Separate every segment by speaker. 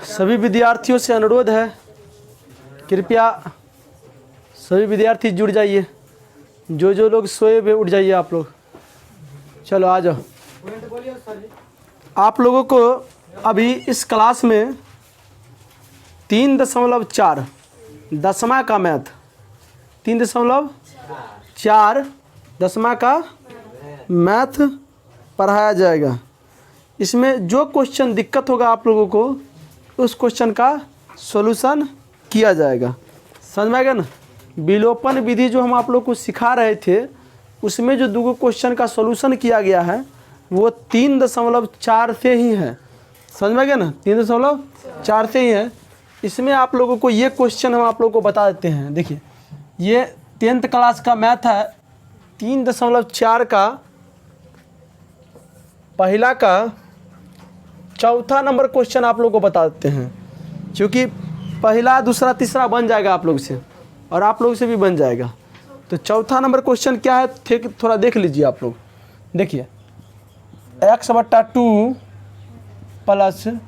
Speaker 1: सभी विद्यार्थियों से अनुरोध है, कृपया सभी विद्यार्थी जुड़ जाइए। जो लोग सोए हुए उठ जाइए आप लोग। चलो आ जाओ। आप लोगों को अभी इस क्लास में 3.4 दसवां का मैथ, 3.4 दसवां का मैथ पढ़ाया जाएगा। इसमें जो क्वेश्चन दिक्कत होगा आप लोगों को, उस क्वेश्चन का सॉल्यूशन किया जाएगा। समझ में आ गया ना। विलोपन विधि जो हम आप लोग को सिखा रहे थे, उसमें जो दो क्वेश्चन का सॉल्यूशन किया गया है वो 3.4 से ही है। समझ में आ गया ना, 3.4 से ही है। इसमें आप लोगों को ये क्वेश्चन हम आप लोगों को बता देते हैं। देखिए, ये 10th क्लास का मैथ है। 3.4 का पहला का चौथा नंबर क्वेश्चन आप लोग को बता देते हैं, क्योंकि पहला दूसरा तीसरा बन जाएगा आप लोग से और आप लोग से भी बन जाएगा। तो चौथा नंबर क्वेश्चन क्या है थोड़ा देख लीजिए आप लोग। देखिए, x/2 +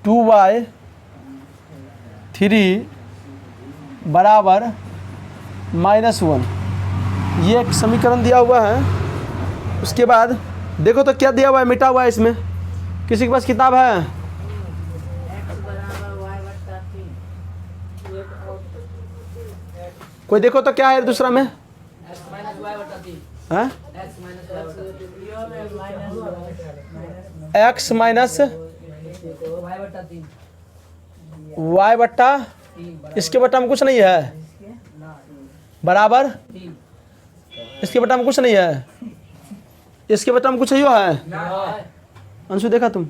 Speaker 1: 2y 3 बराबर -1, ये एक समीकरण दिया हुआ है। उसके बाद देखो तो क्या दिया हुआ है, मिटा हुआ है। इसमें किसी के पास किताब है? कोई देखो तो क्या है दूसरा में? हाँ? x माइनस y बट्टा, इसके बट्टा में कुछ नहीं है, बराबर, इसके बट्टा में कुछ नहीं है, इसके बट्टा में कुछ ही है। अंशु देखा तुम?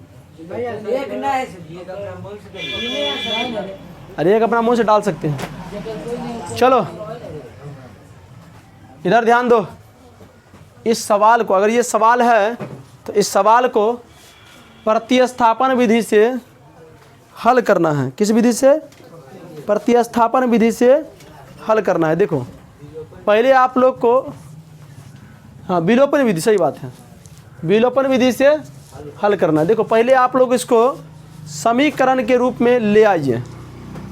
Speaker 1: अरे एक अपना मुंह से डाल सकते हैं। चलो इधर ध्यान दो। इस सवाल को, अगर ये सवाल है तो इस सवाल को प्रतिस्थापन विधि से हल करना है। किस विधि से? प्रतिस्थापन विधि से हल करना है। देखो, पहले आप लोग को, हाँ, विलोपन विधि, सही बात है, विलोपन विधि से हल करना है। देखो, पहले आप लोग इसको समीकरण के रूप में ले आइए।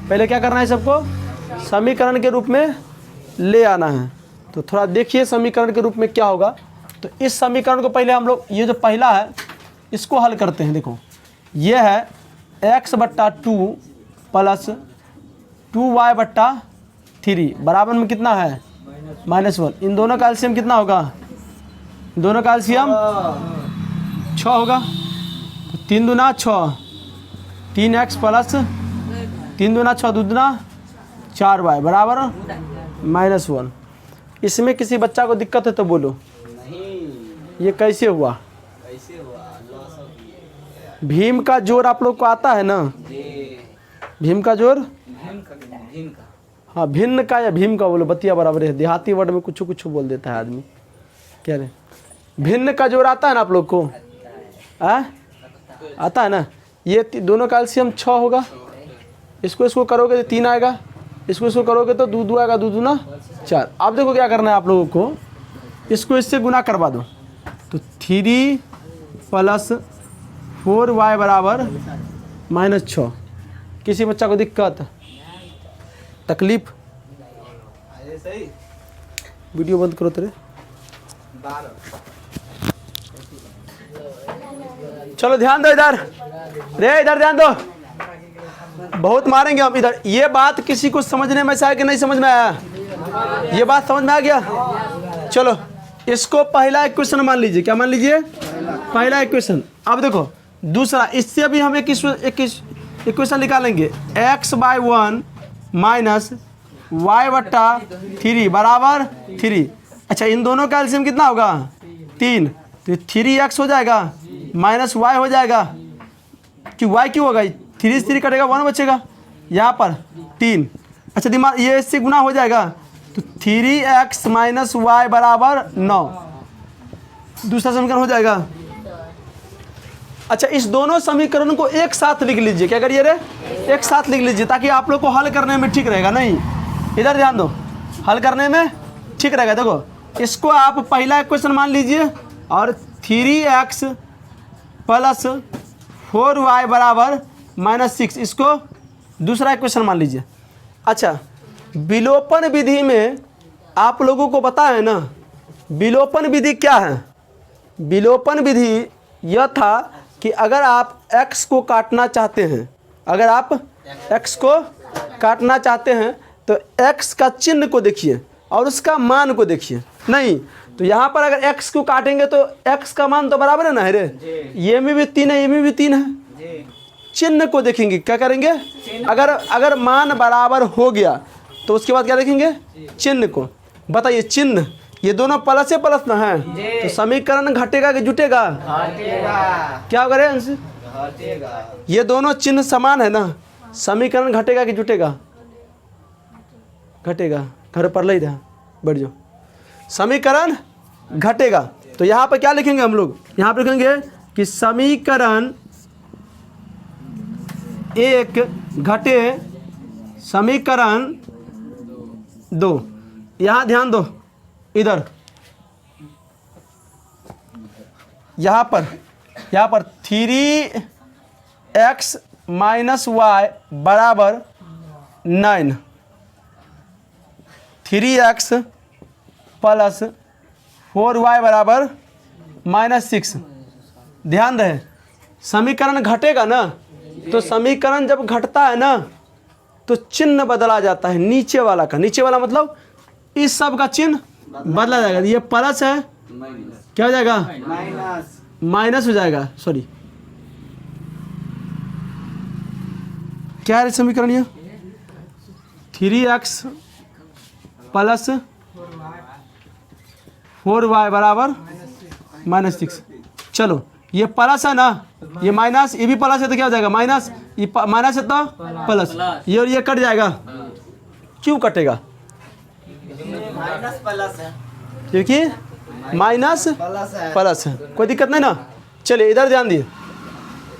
Speaker 1: पहले क्या करना है, सबको समीकरण के रूप में ले आना है। तो थोड़ा देखिए समीकरण के रूप में क्या होगा। तो इस समीकरण को पहले हम लोग, ये जो पहला है इसको हल करते हैं। देखो, ये है x/2 + 2y/3 बराबर में कितना है, -1। इन दोनों का एलसीएम कितना होगा? दोनों का एलसीएम 6 होगा। तो 3 दूना 6, 3x + 3 दूना 6, 2 दूना 4y बराबर -1। इसमें किसी बच्चा को दिक्कत है तो बोलो। ये कैसे हुआ? भीम का जोड़ आप लोग को आता है ना? भीम का जोड़, हाँ, भिन्न का या भीम का बोलो, बतिया बराबर है। देहाती वर्ड में कुछ कुछ बोल देता है आदमी। क्या रे, भिन्न का जोड़ आता है ना आप लोग को? आता है ना? ये दोनों का एलसीएम 6 होगा। इसको करोगे तो 3 आएगा, इसको करोगे तो 2 आएगा, 2 दूना 4। अब देखो क्या करना है आप लोगों को, इसको इससे गुना करवा दो। तो 3 + 4y बराबर -6। किसी बच्चा को दिक्कत, तकलीफ? वीडियो बंद करो तेरे। चलो ध्यान दो इधर, रे इधर ध्यान दो, बहुत मारेंगे हम इधर। ये बात किसी को समझने में आया कि नहीं समझ में आया? ये बात समझ में आ गया? चलो इसको पहला इक्वेशन मान लीजिए। क्या मान लीजिए? पहला इक्वेशन। अब देखो दूसरा, इससे भी हम एक इक्वेशन निकालेंगे। x/1 - y/3 बराबर 3। अच्छा, इन दोनों का एलसीएम कितना होगा? 3। तो 3x हो जाएगा, -y हो जाएगा। कि y क्यों होगा? 3 से 3 कटेगा, 1 बचेगा। यहाँ पर 3। अच्छा, दिमाग ये इससे गुना हो जाएगा। तो 3x - y बराबर 9। दूसरा समीकरण हो जाएगा। अच्छा, इस दोनों समीकरण को एक साथ लिख लीजिए। क्या करिए रे? एक साथ लिख लीजिए, ताकि आप लोग को हल करने में ठीक रहेगा। नहीं, इधर ध्यान दो, हल करने में ठीक रहेगा। देखो, इसको आप पहला इक्वेशन मान लीजिए और 3x प्लस 4y बराबर -6, इसको दूसरा इक्वेशन मान लीजिए। अच्छा, विलोपन विधि में आप लोगों को पता है ना, विलोपन विधि क्या है? विलोपन विधि यह था कि अगर आप x को काटना चाहते हैं, अगर आप x को काटना चाहते हैं तो x का चिन्ह को देखिए और उसका मान को देखिए। नहीं तो यहाँ पर अगर x को काटेंगे तो x का मान तो बराबर है ना, है रे, ये में भी 3 है, ये में भी 3 है। चिन्ह को देखेंगे, क्या करेंगे? अगर मान बराबर हो गया तो उसके बाद क्या देखेंगे? चिन्ह को। बताइए, चिन्ह ये दोनों प्लस है, प्लस ना है, तो समीकरण घटेगा कि जुटेगा? घटेगा। क्या होगा रे अंश? घटेगा। ये दोनों चिन्ह समान है ना, समीकरण घटेगा कि जुटेगा? घटेगा। घर पर ले रहा, बैठ जाओ। समीकरण घटेगा। तो यहाँ पर क्या लिखेंगे हम लोग? यहाँ पर लिखेंगे कि समीकरण 1 घटे समीकरण 2। यहाँ ध्यान दो, इधर यहाँ पर 3x - y बराबर 9, 3x प्लस 4y बराबर -6। ध्यान रहे, समीकरण घटेगा ना, तो समीकरण जब घटता है ना तो चिन्ह बदला जाता है नीचे वाला का। नीचे वाला मतलब इस सब का चिन्ह बदला जाएगा। ये प्लस है, क्या हो जाएगा? माइनस हो जाएगा। सॉरी, क्या है समीकरण? ये 3x प्लस 4y बराबर -6। चलो, ये प्लस है ना, ये माइनस, ये भी प्लस है तो क्या हो जाएगा? माइनस, ये माइनस है तो प्लस, ये और ये कट जाएगा। क्यों कटेगा?
Speaker 2: माइनस प्लस है,
Speaker 1: क्योंकि माइनस प्लस है। कोई दिक्कत नहीं ना। चलिए इधर ध्यान दिए,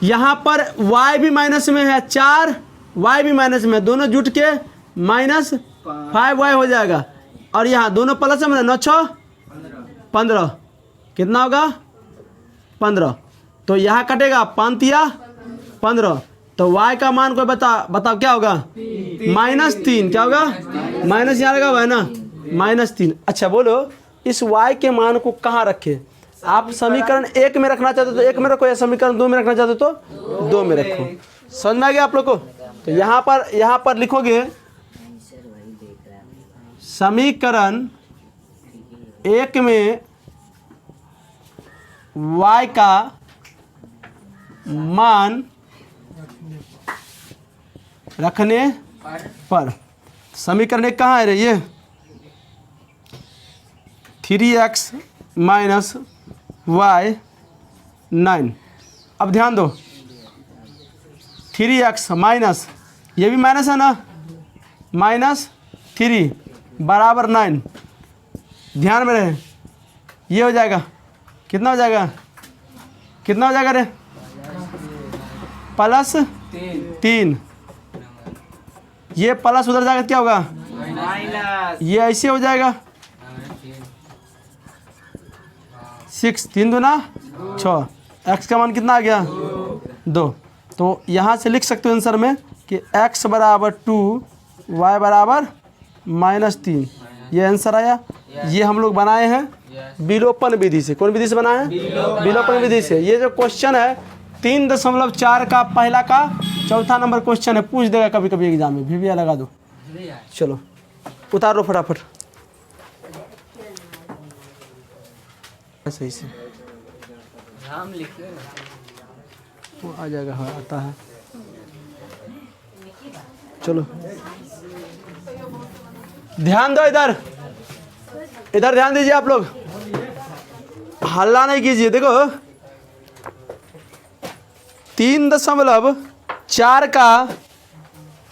Speaker 1: यहाँ पर y भी माइनस में है, 4y भी माइनस में है, दोनों जुट के -5y हो जाएगा। और यहाँ दोनों प्लस में 9 6 15, कितना होगा? 15। तो यहाँ कटेगा 5 या 15, तो y का मान कोई बताओ क्या होगा? -3। क्या होगा? माइनस यहाँ लगा हुआ है ना, -3। अच्छा बोलो, इस y के मान को कहाँ रखे? आप समीकरण 1 में रखना चाहते हो तो 1 में रखो, या समीकरण 2 में रखना चाहते हो तो 2 में रखो। समझ में आ गया आप लोग को? तो यहाँ पर लिखोगे समीकरण 1 में y का मान रखने पर, समीकरण 1 कहाँ है रे? ये 3x - y 9। अब ध्यान दो, 3x माइनस, ये भी माइनस है ना, -3 बराबर 9। ध्यान में रहे, ये हो जाएगा, कितना हो जाएगा? कितना हो जाएगा रे? +3। ये प्लस उधर जाएगा, क्या होगा? माइनस। ये ऐसे हो जाएगा 6, 3 दूना 6, x का मान कितना आ गया? 2। तो यहाँ से लिख सकते हो आंसर में कि x बराबर 2, y बराबर -3। ये आंसर आया। ये हम लोग बनाए हैं विलोपन विधि से। कौन विधि से बनाए हैं? विलोपन विधि से। ये जो क्वेश्चन है 3.4 का पहला का चौथा नंबर क्वेश्चन है, पूछ देगा कभी कभी एग्जाम में। भिविया लगा दो, चलो उतारो फटाफट सही से,
Speaker 2: नाम लिखिए,
Speaker 1: वो आ जाएगा। हाँ आता है, चलो ध्यान दो, इधर ध्यान दीजिए आप लोग, हल्ला नहीं कीजिए। देखो 3.4 का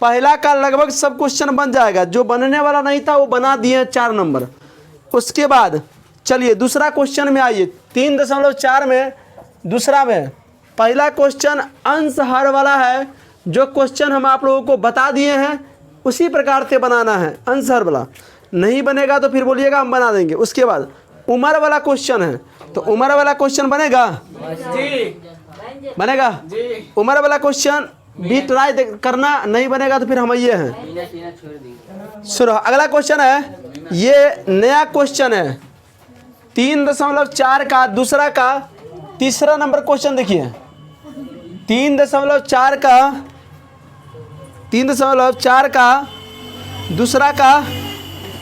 Speaker 1: पहला का लगभग सब क्वेश्चन बन जाएगा। जो बनने वाला नहीं था वो बना दिए 4 नंबर। उसके बाद चलिए दूसरा क्वेश्चन में आइए। 3.4 में दूसरा में पहला क्वेश्चन अंश हर वाला है। जो क्वेश्चन हम आप लोगों को बता दिए हैं उसी प्रकार से बनाना है। अंश हर वाला नहीं बनेगा तो फिर बोलिएगा हम बना देंगे। उसके बाद उम्र वाला क्वेश्चन है, तो उम्र वाला क्वेश्चन बनेगा। बनेगा? उम्र वाला क्वेश्चन भी ट्राई करना, नहीं बनेगा तो फिर हम ये हैं।
Speaker 2: छोड़ दी।
Speaker 1: सुनो अगला क्वेश्चन है, ये नया क्वेश्चन है 3.4 का दूसरा का तीसरा नंबर क्वेश्चन देखिए। 3.4 का दूसरा का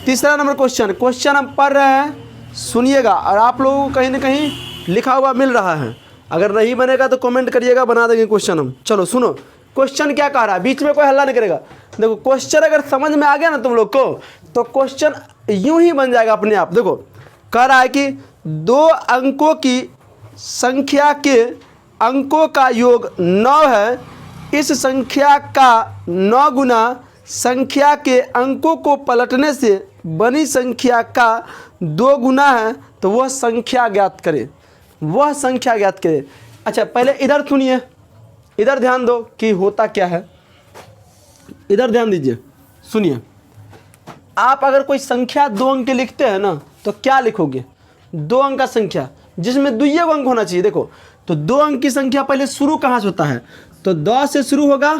Speaker 1: तीसरा नंबर क्वेश्चन हम पढ़ रहे हैं, सुनिएगा। और आप लोगों को कहीं ना कहीं लिखा हुआ मिल रहा है, अगर नहीं बनेगा तो कमेंट करिएगा, बना देंगे क्वेश्चन हम। चलो सुनो क्वेश्चन क्या कह रहा है, बीच में कोई हल्ला नहीं करेगा। देखो क्वेश्चन अगर समझ में आ गया ना तुम लोग को, तो क्वेश्चन यूं ही बन जाएगा अपने आप। देखो कह रहा है कि 2 अंकों की संख्या के अंकों का योग 9 है, इस संख्या का 9 गुना संख्या के अंकों को पलटने से बनी संख्या का 2 गुना है, तो वह संख्या ज्ञात करे, वह संख्या ज्ञात करे। अच्छा पहले इधर सुनिए, इधर ध्यान दो कि होता क्या है, इधर ध्यान दीजिए, सुनिए। आप अगर कोई संख्या 2 अंक की लिखते हैं ना, तो क्या लिखोगे? 2 अंक का संख्या जिसमें 2 अंक होना चाहिए। देखो तो 2 अंक की संख्या पहले शुरू कहाँ से होता है? तो 10 से शुरू होगा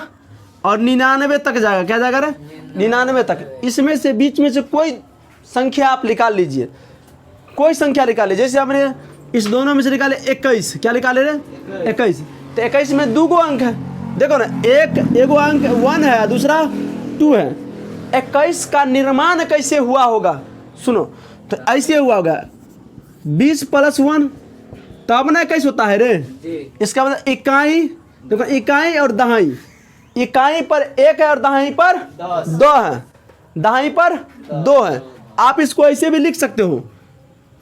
Speaker 1: और 99 तक जाएगा। क्या जाएगा रे? 99 तक। इसमें से बीच में से कोई संख्या आप निकाल लीजिए, कोई संख्या निकाले। जैसे हमने इस दोनों में से निकाले 21, क्या निकाले रे? 21। तो 21 में 2 अंक है, देखो ना, एगो अंक 1 है, दूसरा 2 है। 21 का निर्माण कैसे हुआ होगा? सुनो तो ऐसे हुआ होगा 20 + 1 तब ना 21 होता है रे। इसका मतलब इकाई, देखो इकाई और दहाई, इकाई पर 1 है और दहाई पर 2 है, दहाई पर 2 है। आप इसको ऐसे भी लिख सकते हो,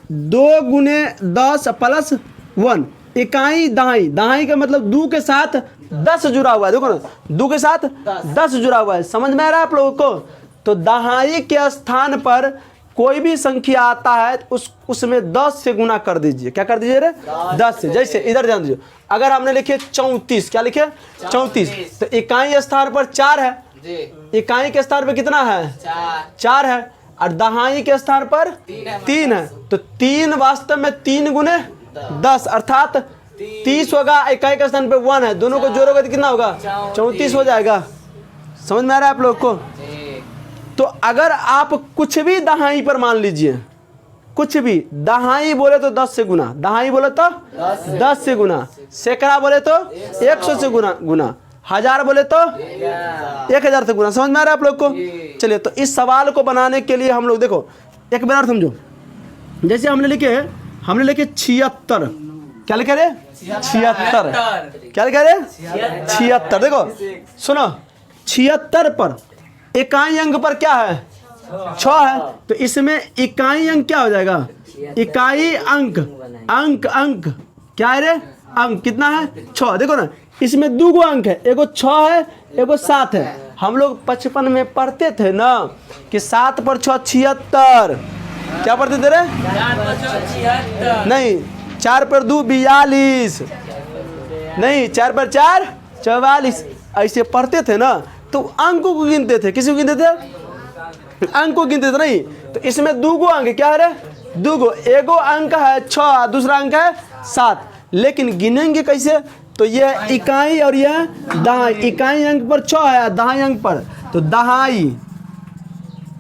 Speaker 1: 2 × 10 + 1, इकाई दहाई, दहाई का मतलब 2 के साथ 10 जुड़ा हुआ है। देखो ना 2 के साथ 10 जुड़ा हुआ है। समझ में आ रहा है आप लोगों को? तो दहाई के स्थान पर कोई भी संख्या आता है उसमें 10 से गुना कर दीजिए। क्या कर दीजिए रे? 10 से। जैसे इधर ध्यान दीजिए, अगर हमने लिखे 34, क्या लिखे? 34, तो इकाई स्थान पर 4 है, इकाई के स्थान पर कितना है? 4 है, और दहाई के स्थान पर 3 है। तो 3 वास्तव में 3 × 10 अर्थात 30 होगा। इकाई के स्थान पे 1 है, दोनों को जोड़ोगे तो कितना होगा? 34 हो जाएगा। समझ में आ रहा है आप लोग को? तो अगर आप कुछ भी दहाई पर मान लीजिए, कुछ भी दहाई बोले तो 10 से गुना, दहाई बोले तो 10 से गुना, सैकड़ा बोले तो 100 से गुना, हजार बोले तो 1000 से गुना। समझ में आ रहा है आप लोग को? चलिए तो इस सवाल को बनाने के लिए हम लोग देखो एक बार समझो। जैसे हमने लिखे 76, क्या लिखे रे? 76, क्या लिखे रे? 76। देखो सुनो, 76 पर इकाई अंक पर क्या है? 6 है, तो इसमें इकाई अंक क्या हो जाएगा? इकाई अंक, अंक क्या है रे? अंक कितना है? 6। देखो ना इसमें 2 अंक है, एगो 6 है, एगो 7 है। हम लोग 55 में पढ़ते थे ना कि 7 पर 6 76। क्या पढ़ते थे रे? नहीं, 4 पर 2 42, नहीं 4 पर 4 44, ऐसे पढ़ते थे ना। तो अंकों को गिनते थे, किसी को गिनते थे? अंक को गिनते थे नहीं। तो इसमें 2 अंक क्या है रे? 2, एगो अंक है 6, दूसरा अंक है 7, लेकिन गिनेंगे कैसे? तो यह इकाई और यह दहाई, इकाई अंक पर 6 है, दहाई अंक पर, तो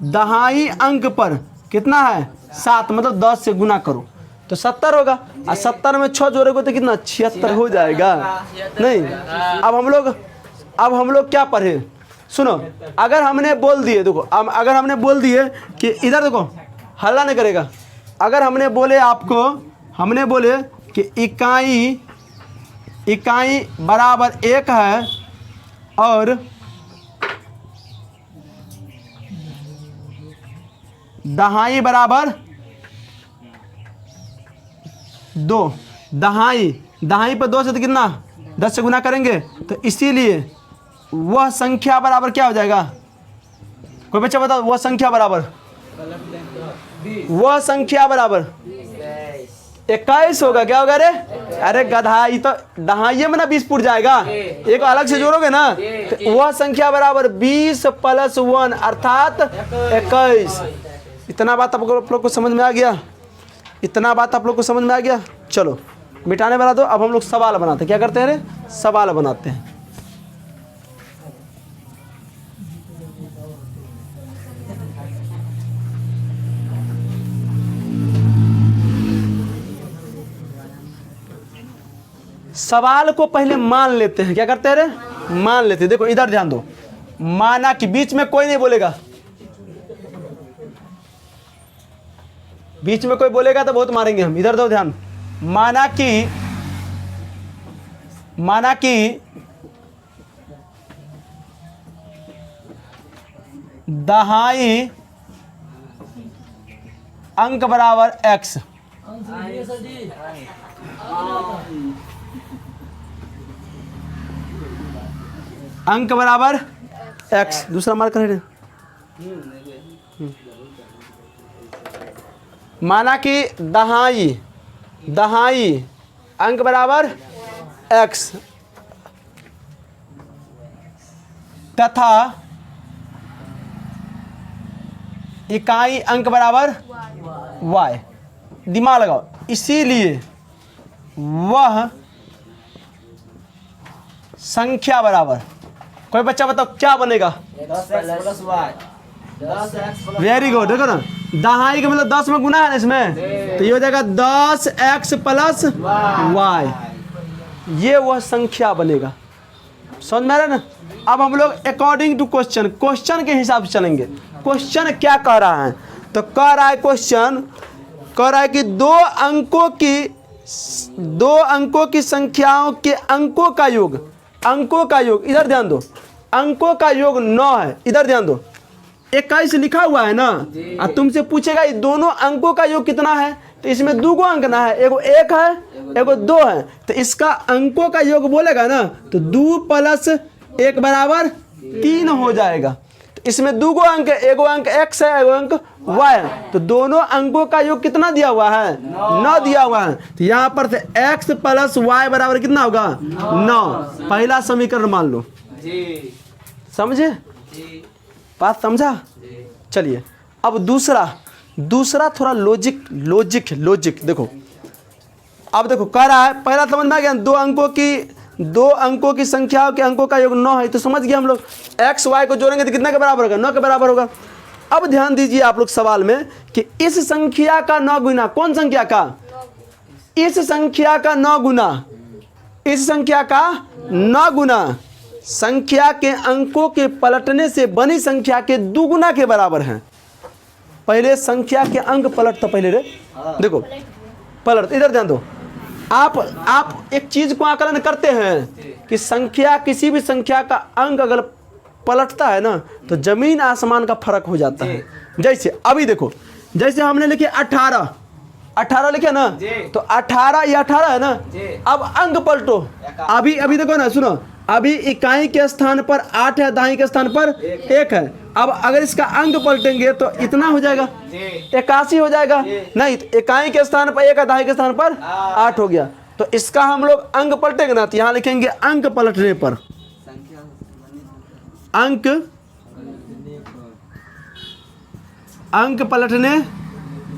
Speaker 1: दहाई अंक पर कितना है? 7, मतलब 10 से गुना करो तो 70 होगा, और 70 में 6 जोड़ेगा तो कितना? 76 हो जाएगा। नहीं, अब हम लोग क्या पढ़े? सुनो, अगर हमने बोल दिए, देखो अगर हमने बोल दिए कि इधर देखो, हल्ला नहीं करेगा। अगर हमने बोले आपको, हमने बोले कि इकाई बराबर 1 है और दहाई बराबर 2, दहाई पर 2 से तो कितना? 10 से गुना करेंगे, तो इसीलिए वह संख्या बराबर क्या हो जाएगा? कोई बच्चा बताओ, वह संख्या बराबर 21 होगा। क्या होगा रे? अरे गधा, ये तो दहाई में ना 20 फुट जाएगा, एक अलग से जोड़ोगे ना, तो वह संख्या बराबर 20 + 1 अर्थात 21। इतना बात आप लोग को समझ में आ गया? इतना बात आप लोग को समझ में आ गया? चलो मिटाने वाला दो। अब हम लोग सवाल बनाते हैं, क्या करते हैं रे, सवाल बनाते हैं। सवाल को पहले मान लेते हैं, क्या करते हैं रे, मान लेते हैं। देखो इधर ध्यान दो, माना कि बीच में कोई नहीं बोलेगा, बीच में कोई बोलेगा तो बहुत मारेंगे हम। इधर दो ध्यान, माना कि दहाई अंक बराबर x, अंक बराबर x। दूसरा मार्क करें, माना कि दहाई अंक बराबर x तथा इकाई अंक बराबर y। दिमाग लगाओ, इसीलिए वह संख्या बराबर, कोई बच्चा बताओ क्या बनेगा?
Speaker 2: 10x + y, 10x +
Speaker 1: very good. देखो ना, दहाई का मतलब 10 में गुना है ना इसमें, तो ये हो जाएगा 10x + y। ये वह संख्या बनेगा। समझ में आ रहा है ना? अब हम लोग अकॉर्डिंग टू क्वेश्चन के हिसाब से चलेंगे। क्वेश्चन क्या कह रहा है? तो कह रहा है क्वेश्चन कह रहा है कि दो अंकों की संख्याओं के अंकों का योग, इधर ध्यान दो, अंकों का योग 9 है। इधर ध्यान दो, 21 लिखा हुआ है ना, और तुमसे पूछेगा ये दोनों अंकों का योग कितना है, तो इसमें 2 अंक ना है, एगो 1 है एगो 2 है, तो इसका अंकों का योग बोलेगा ना तो 2 + 1 बराबर 3 हो जाएगा। तो इसमें 2 अंक है, एगो अंक x है एगो अंक y है, तो दोनों अंकों का योग कितना दिया हुआ है? 9 दिया हुआ है। तो यहाँ पर से x + y बराबर कितना होगा? 9। पहला समीकरण मान लो। समझे? बात समझा? चलिए अब दूसरा थोड़ा लॉजिक देखो। अब देखो कह रहा है, पहला समझ में आ गया, दो अंकों की संख्याओं के अंकों का योग 9 है, तो समझ गए हम लोग। x y को जोड़ेंगे तो कितने के बराबर होगा? 9 के बराबर होगा। अब ध्यान दीजिए आप लोग सवाल में कि इस संख्या का 9 गुना, कौन संख्या का? इस संख्या का 9 गुना, इस संख्या का 9 गुना संख्या के अंकों के पलटने से बनी संख्या के 2 गुना के बराबर है। पहले संख्या के अंक पलट, तो पहले रे देखो पलट, इधर ध्यान दो। आप एक चीज को आकलन करते हैं कि संख्या, किसी भी संख्या का अंक अगर पलटता है ना तो जमीन आसमान का फर्क हो जाता है। जैसे अभी देखो, जैसे हमने लिखे 18 लिखे ना, तो 18 ये 18 है ना। अब अंक पलटो, अभी देखो ना, सुनो, अभी इकाई के स्थान पर 8 है, दहाई के स्थान पर 1 है। अब अगर इसका अंक पलटेंगे तो इतना हो जाएगा, 81 हो जाएगा। नहीं, तो इकाई के स्थान पर 1 है, दहाई के स्थान पर 8 हो गया। तो इसका हम लोग अंक पलटेंगे ना, तो यहाँ लिखेंगे अंक पलटने पर, अंक पलटने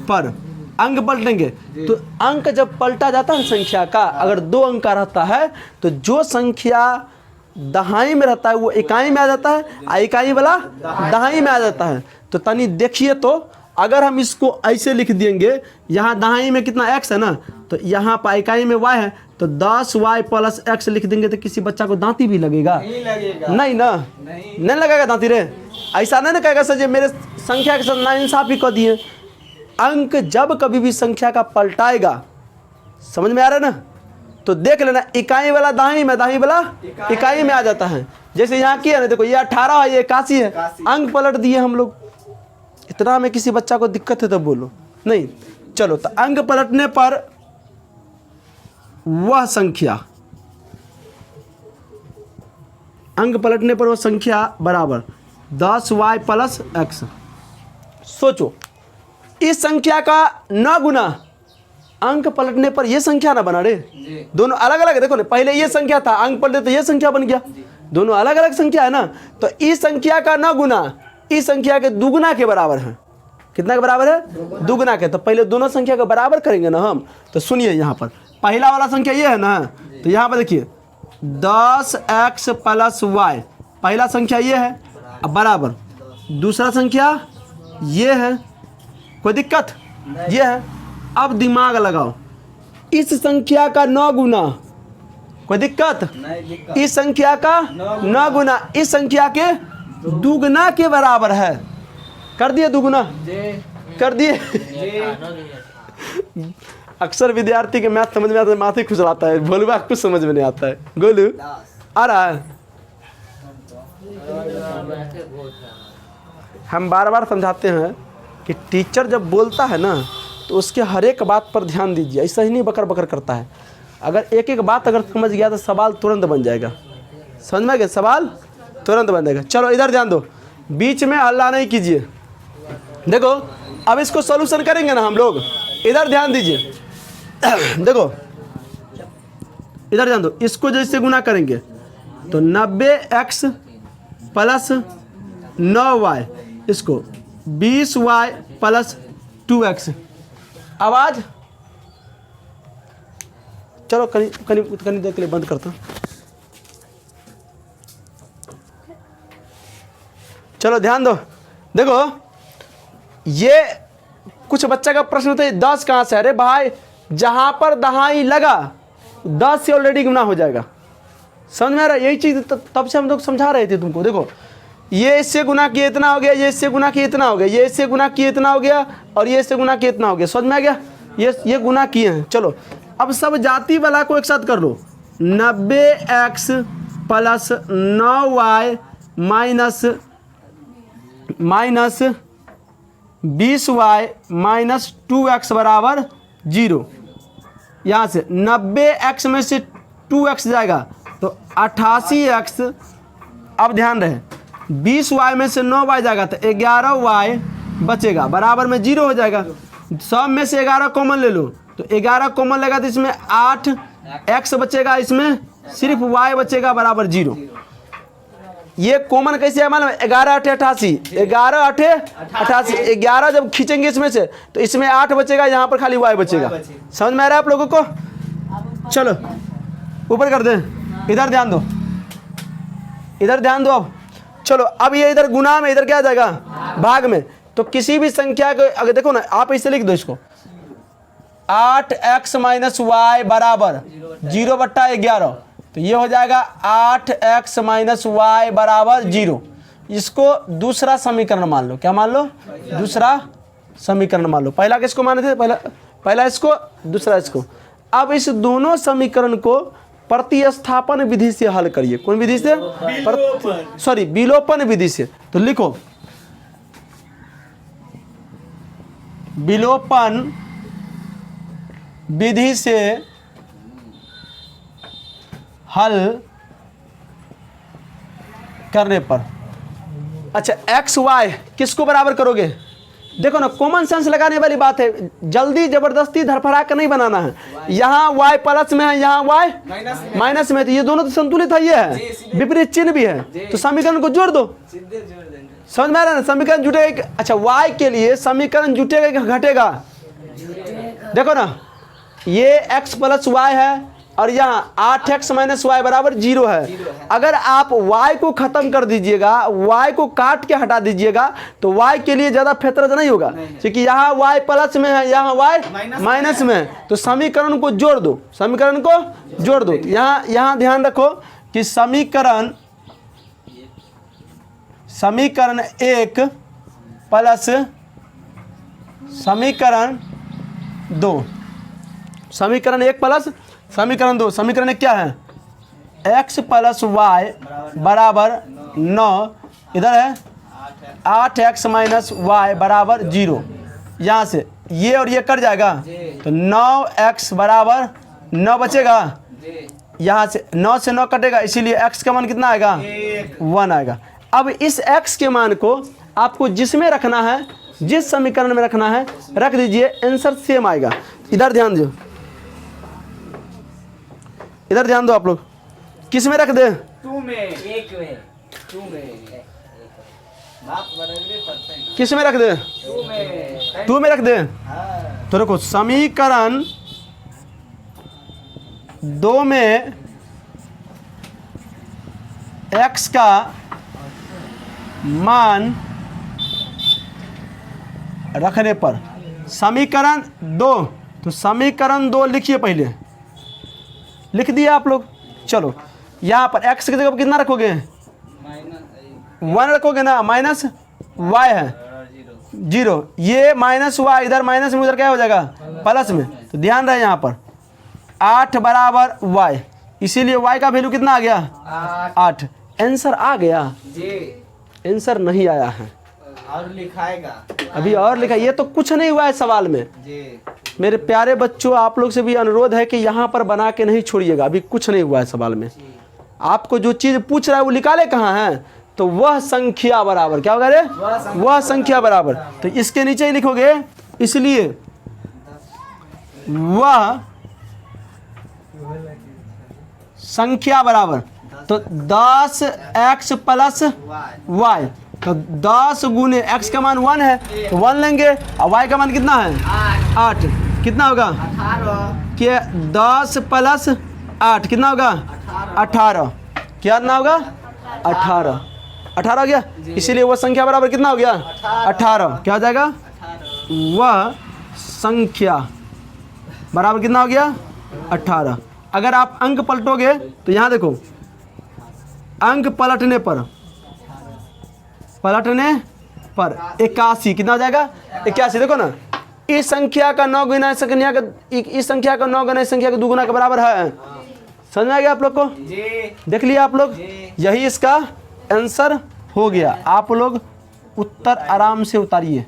Speaker 1: पर, अंक पलटेंगे। तो अंक जब पलटा जाता है संख्या का, अगर 2 अंक का रहता है तो जो संख्या दहाई में रहता है वो इकाई में आ जाता है, और इकाई वाला दहाई में आ जाता है। तो तनी देखिए, तो अगर हम इसको ऐसे लिख देंगे, यहाँ दहाई में कितना x है ना, तो यहाँ पर इकाई में y है, तो 10y + x लिख देंगे तो किसी बच्चा को दांती भी लगेगा? नहीं ना, नहीं लगेगा दांती रे। ऐसा नहीं ना कहेगा सर जी मेरे संख्या के साथ नाइंसाफी कर दिए। अंक जब कभी भी संख्या का पलटाएगा, समझ में आ रहा है ना, तो देख लेना, इकाई वाला दहाई में, दहाई वाला इकाई में आ जाता है। जैसे यहाँ किया ना, देखो ये 18 है, ये 81 है, अंक पलट दिए हम लोग। इतना में किसी बच्चा को दिक्कत है तो बोलो नहीं। चलो, तो अंक पलटने पर वह संख्या, अंक पलटने पर वह संख्या बराबर 10y + x। सोचो, इस संख्या का 9 गुना अंक पलटने पर यह संख्या ना बना रे, दोनों अलग अलग। देखो ना, पहले ये संख्या था, अंक पलटे तो ये संख्या बन गया, दोनों अलग अलग संख्या है ना। तो इस संख्या का 9 गुना इस संख्या के 2 गुना के बराबर है। कितना के बराबर है? 2 गुना के। तो पहले दोनों संख्या के बराबर करेंगे ना हम। तो सुनिए यहाँ पर, पहला वाला संख्या ये है ना, तो यहाँ पर देखिए 10x प्लस y, पहला संख्या ये है, अब बराबर दूसरा संख्या ये है, कोई दिक्कत ये है। अब दिमाग लगाओ, इस संख्या का 9 गुना, कोई दिक्कत,
Speaker 2: नहीं दिक्कत।
Speaker 1: इस संख्या का 9 गुना इस संख्या के दुगना के बराबर है। कर दिए दुगना, कर दिए। अक्सर विद्यार्थी के मैथ समझ में आता है, माथे खुजलाता है, बोलवा कुछ समझ में नहीं आता है। गोलू आ रहा है, हम बार बार समझाते हैं कि टीचर जब बोलता है ना तो उसके हर एक बात पर ध्यान दीजिए, ऐसा ही नहीं बकर बकर करता है। अगर एक एक बात अगर समझ गया तो सवाल तुरंत बन जाएगा, समझ में गया, सवाल तुरंत बन जाएगा। चलो इधर ध्यान दो, बीच में हल्ला नहीं कीजिए। देखो अब इसको सॉल्यूशन करेंगे ना हम लोग, इधर ध्यान दीजिए। देखो इधर ध्यान दो, इसको जैसे गुना करेंगे तो 90x प्लस 9y, इसको 20y प्लस 2x। आवाज चलो कहीं देर के लिए बंद करता हूँ। चलो ध्यान दो, देखो ये कुछ बच्चा का प्रश्न होता है 10 कहाँ से, अरे भाई जहाँ पर दहाई लगा 10 से ऑलरेडी गुना हो जाएगा, समझ में आ रहा है? यही चीज़ तब से हम लोग समझा रहे थे तुमको। देखो ये इससे गुना किए इतना हो गया, ये इससे गुना किए इतना हो गया, ये इससे गुना किए इतना हो गया, और ये इससे गुना किए इतना हो गया, समझ में आ गया? ये गुना किए हैं। चलो अब सब जाति वाला को एक साथ कर लो, 90x plus 9y minus 20y minus 2x बराबर 0। यहाँ से 90x में से 2x जाएगा तो 88x। अब ध्यान रहे 20y में से 9y जाएगा तो 11y बचेगा, बराबर में 0 हो जाएगा। सब में से 11 कॉमन ले लो तो 11 कॉमन लेगा तो इसमें 8x बचेगा, इसमें सिर्फ y बचेगा, बराबर 0। ये कॉमन कैसे है मालूम है? 11 8 88, 11 8 88, 11 जब खींचेंगे इसमें से तो इसमें 8 बचेगा, यहाँ पर खाली y बचेगा। समझ में आ रहा है आप लोगों को? चलो ऊपर कर दें, इधर ध्यान दो, इधर ध्यान दो। अब चलो अब ये इधर गुना में, इधर क्या आ जाएगा भाग में। तो किसी भी संख्या को अगर देखो ना, आप इसे लिख दो इसको, 8x माइनस वाई बराबर 0/11, तो ये हो जाएगा 8x माइनस वाई बराबर 0। इसको दूसरा समीकरण मान लो। क्या मान लो? दूसरा समीकरण मान लो। पहला किसको माने थे? पहला इसको, दूसरा इसको। अब इस दोनों समीकरण को प्रतिस्थापन विधि से हल करिए। कौन विधि से? विलोपन विधि से। तो लिखो विलोपन विधि से हल करने पर, अच्छा x y किसको बराबर करोगे? देखो ना, कॉमन सेंस लगाने वाली बात है, जल्दी जबरदस्ती धरफड़ा कर नहीं बनाना है। यहाँ y प्लस में है, यहाँ y माइनस में है, तो ये दोनों तो संतुलित है, ये है विपरीत चिन्ह भी है, तो समीकरण को जोड़ दो। समझ में आ रहा है ना? समीकरण जुटेगा। अच्छा y के लिए समीकरण जुटेगा कि घटेगा? देखो ना, ये x प्लस y है और यहाँ 8x माइनस वाई बराबर 0 है। अगर आप y को खत्म कर दीजिएगा, y को काट के हटा दीजिएगा, तो y के लिए ज़्यादा फेतरज नहीं होगा, क्योंकि यहाँ y प्लस में है, यहाँ y माइनस में है। तो समीकरण को जोड़ दो, समीकरण को जोड़ दो। यहाँ ध्यान रखो कि समीकरण 1 प्लस समीकरण 2, समीकरण 1 प्लस समीकरण 2, समीकरण 1 क्या है? x प्लस वाई बराबर 9, इधर है 8x माइनस वाई बराबर 0। यहाँ से ये और ये कट जाएगा तो 9x बराबर 9 बचेगा। यहाँ से 9 से 9 कटेगा, इसीलिए x का मान कितना आएगा? 1 आएगा। अब इस x के मान को आपको जिसमें रखना है, जिस समीकरण में रखना है रख दीजिए, आंसर सेम आएगा। इधर ध्यान दो, इधर ध्यान दो आप लोग, किस में रख दे?
Speaker 2: 2 में, 1 में, 2 में, बाप बराबर पड़ता है ना।
Speaker 1: किस में रख दे?
Speaker 2: 2 में,
Speaker 1: 2 में रख दे।
Speaker 2: हाँ।
Speaker 1: तो देखो समीकरण 2 में x का मान रखने पर समीकरण 2, तो समीकरण 2 लिखिए, पहले लिख दिया आप लोग। चलो यहाँ पर x की जगह पर कितना रखोगे? 1 रखोगे ना, माइनस y है 0, ये माइनस y इधर माइनस में, उधर क्या हो जाएगा प्लस में। तो ध्यान रहे यहाँ पर 8 बराबर y, इसीलिए y का वैल्यू कितना आ गया? 8। आंसर आ गया?
Speaker 2: जी।
Speaker 1: आंसर नहीं आया है,
Speaker 2: और लिखाएगा
Speaker 1: अभी और लिखा। ये तो कुछ नहीं हुआ है सवाल में।
Speaker 2: जी।
Speaker 1: मेरे प्यारे बच्चों, आप लोग से भी अनुरोध है कि यहाँ पर बना के नहीं छोड़िएगा, अभी कुछ नहीं हुआ है सवाल में। आपको जो चीज़ पूछ रहा है वो निकाले कहाँ हैं? तो वह संख्या बराबर, क्या होगा रे? वह संख्या बराबर। तो इसके नीचे ही लिखोगे, इसलिए वह संख्या बराबर, तो 10x प्लस y, तो 10 गुने x का मान 1 है तो 1 लेंगे, और y का मान कितना है? 8। कितना होगा?
Speaker 2: 18।
Speaker 1: कि 10 प्लस 8 कितना होगा? 18। क्या ना होगा? 18। 18 हो गया, इसीलिए वह संख्या बराबर कितना हो गया? 18। क्या हो जाएगा? वह संख्या बराबर कितना हो गया? 18। अगर आप अंक पलटोगे तो यहाँ देखो, अंक पलटने पर 81 कितना हो जाएगा? 81। देखो ना, इस संख्या का 9 गुना इस संख्या का 9 गुना इस संख्या का 2 गुना के बराबर है। समझ में आ गया आप लोग को?
Speaker 2: जी।
Speaker 1: देख लिया आप लोग? यही इसका आंसर हो गया। आप लोग उत्तर आराम से उतारिए।